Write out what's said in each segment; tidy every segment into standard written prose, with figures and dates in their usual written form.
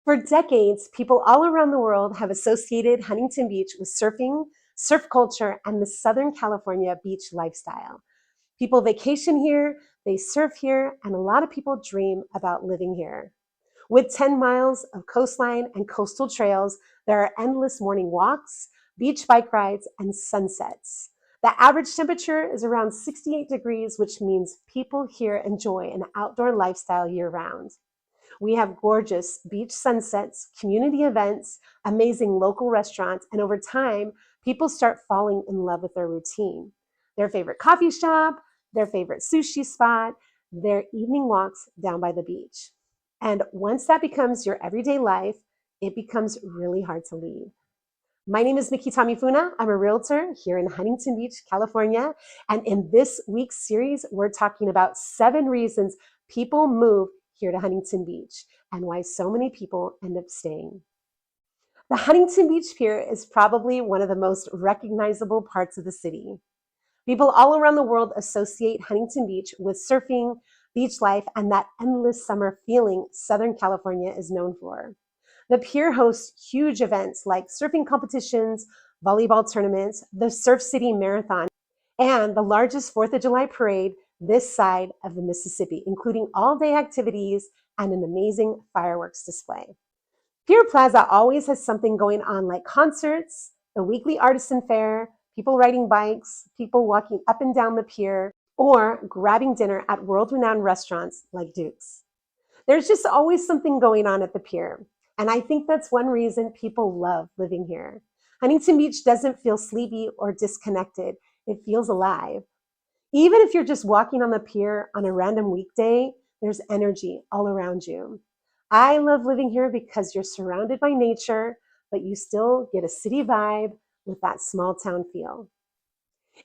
For decades, people all around the world have associated Huntington Beach with surfing, surf culture, and the Southern California beach lifestyle. People vacation here, they surf here, and a lot of people dream about living here. With 10 miles of coastline and coastal trails, there are endless morning walks, beach bike rides, and sunsets. The average temperature is around 68 degrees, which means people here enjoy an outdoor lifestyle year round. We have gorgeous beach sunsets, community events, amazing local restaurants, and over time, people start falling in love with their routine. Their favorite coffee shop, their favorite sushi spot, their evening walks down by the beach. And once that becomes your everyday life, it becomes really hard to leave. My name is Miki Tamifuna. I'm a realtor here in Huntington Beach, California. And in this week's series, we're talking about 7 reasons people move here to Huntington Beach and why so many people end up staying. The Huntington Beach Pier is probably one of the most recognizable parts of the city. People all around the world associate Huntington Beach with surfing, beach life, and that endless summer feeling Southern California is known for. The pier hosts huge events like surfing competitions, volleyball tournaments, the Surf City Marathon, and the largest 4th of July parade this side of the Mississippi, including all-day activities and an amazing fireworks display. Pier Plaza always has something going on like concerts, the weekly artisan fair, people riding bikes, people walking up and down the pier, or grabbing dinner at world-renowned restaurants like Duke's. There's just always something going on at the pier. And I think that's one reason people love living here. Huntington Beach doesn't feel sleepy or disconnected. It feels alive. Even if you're just walking on the pier on a random weekday, there's energy all around you. I love living here because you're surrounded by nature, but you still get a city vibe with that small town feel.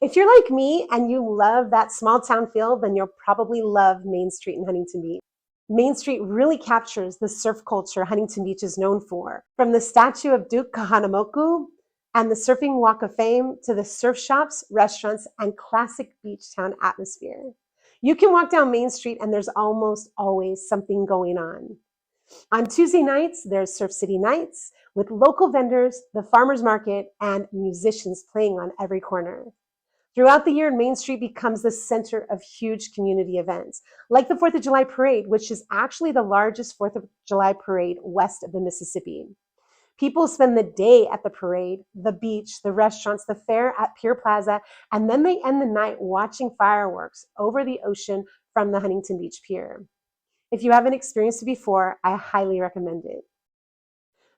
If you're like me and you love that small town feel, then you'll probably love Main Street in Huntington Beach. Main Street really captures the surf culture Huntington Beach is known for. From the statue of Duke Kahanamoku and the Surfing Walk of Fame to the surf shops, restaurants, and classic beach town atmosphere. You can walk down Main Street and there's almost always something going on. On Tuesday nights, there's Surf City Nights with local vendors, the farmers market, and musicians playing on every corner. Throughout the year, Main Street becomes the center of huge community events, like the 4th of July Parade, which is actually the largest 4th of July parade west of the Mississippi. People spend the day at the parade, the beach, the restaurants, the fair at Pier Plaza, and then they end the night watching fireworks over the ocean from the Huntington Beach Pier. If you haven't experienced it before, I highly recommend it.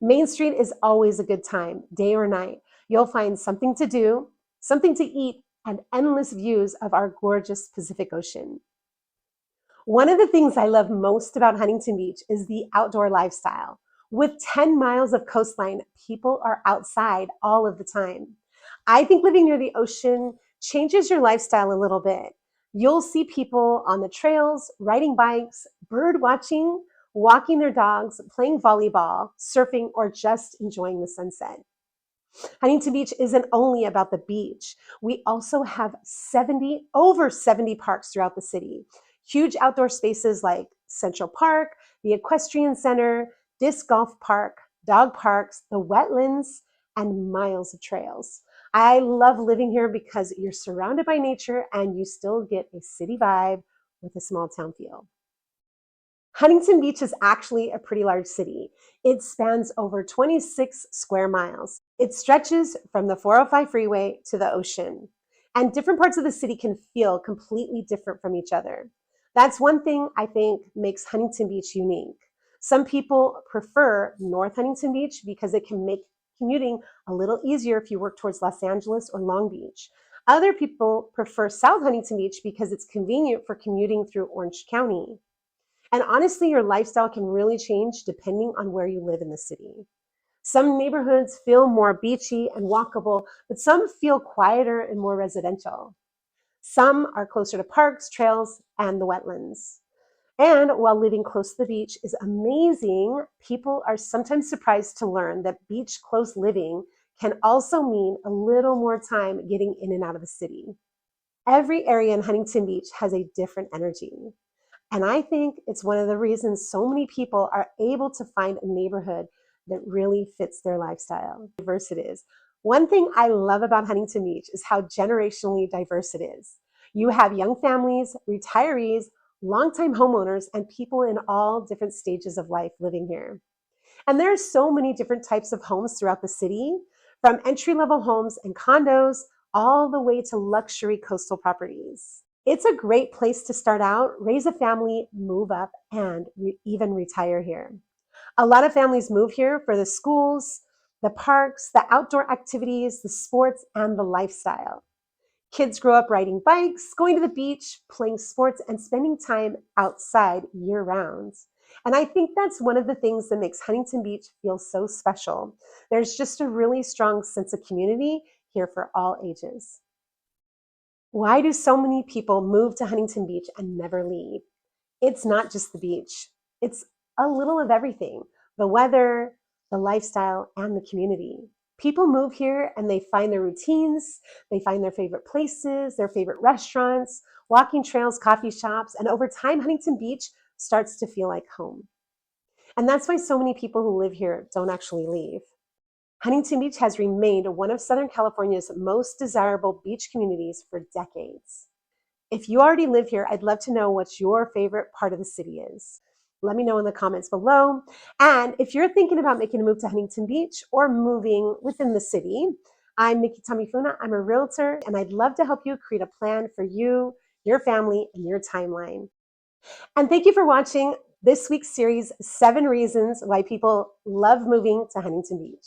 Main Street is always a good time, day or night. You'll find something to do, something to eat, and endless views of our gorgeous Pacific Ocean. One of the things I love most about Huntington Beach is the outdoor lifestyle. With 10 miles of coastline, people are outside all of the time. I think living near the ocean changes your lifestyle a little bit. You'll see people on the trails, riding bikes, bird watching, walking their dogs, playing volleyball, surfing, or just enjoying the sunset. Huntington Beach isn't only about the beach. We also have over 70 parks throughout the city. Huge outdoor spaces like Central Park, the Equestrian Center, Disc Golf Park, dog parks, the wetlands, and miles of trails. I love living here because you're surrounded by nature and you still get a city vibe with a small town feel. Huntington Beach is actually a pretty large city. It spans over 26 square miles. It stretches from the 405 freeway to the ocean. And different parts of the city can feel completely different from each other. That's one thing I think makes Huntington Beach unique. Some people prefer North Huntington Beach because it can make commuting a little easier if you work towards Los Angeles or Long Beach. Other people prefer South Huntington Beach because it's convenient for commuting through Orange County. And honestly, your lifestyle can really change depending on where you live in the city. Some neighborhoods feel more beachy and walkable, but some feel quieter and more residential. Some are closer to parks, trails, and the wetlands. And while living close to the beach is amazing, people are sometimes surprised to learn that beach close living can also mean a little more time getting in and out of the city. Every area in Huntington Beach has a different energy. And I think it's one of the reasons so many people are able to find a neighborhood that really fits their lifestyle. Diverse it is. One thing I love about Huntington Beach is how generationally diverse it is. You have young families, retirees, longtime homeowners, and people in all different stages of life living here. And there are so many different types of homes throughout the city, from entry-level homes and condos all the way to luxury coastal properties. It's a great place to start out, raise a family, move up, and even retire here. A lot of families move here for the schools, the parks, the outdoor activities, the sports, and the lifestyle. Kids grow up riding bikes, going to the beach, playing sports, and spending time outside year round. And I think that's one of the things that makes Huntington Beach feel so special. There's just a really strong sense of community here for all ages. Why do so many people move to Huntington Beach and never leave? It's not just the beach. It's a little of everything: the weather, the lifestyle, and the community. People move here and they find their routines, they find their favorite places, their favorite restaurants, walking trails, coffee shops, and over time, Huntington Beach starts to feel like home. And that's why so many people who live here don't actually leave. Huntington Beach has remained one of Southern California's most desirable beach communities for decades. If you already live here, I'd love to know what your favorite part of the city is. Let me know in the comments below. And if you're thinking about making a move to Huntington Beach or moving within the city, I'm Nikki Tamifuna. I'm a realtor, and I'd love to help you create a plan for you, your family, and your timeline. And thank you for watching this week's series, 7 Reasons Why People Love Moving to Huntington Beach.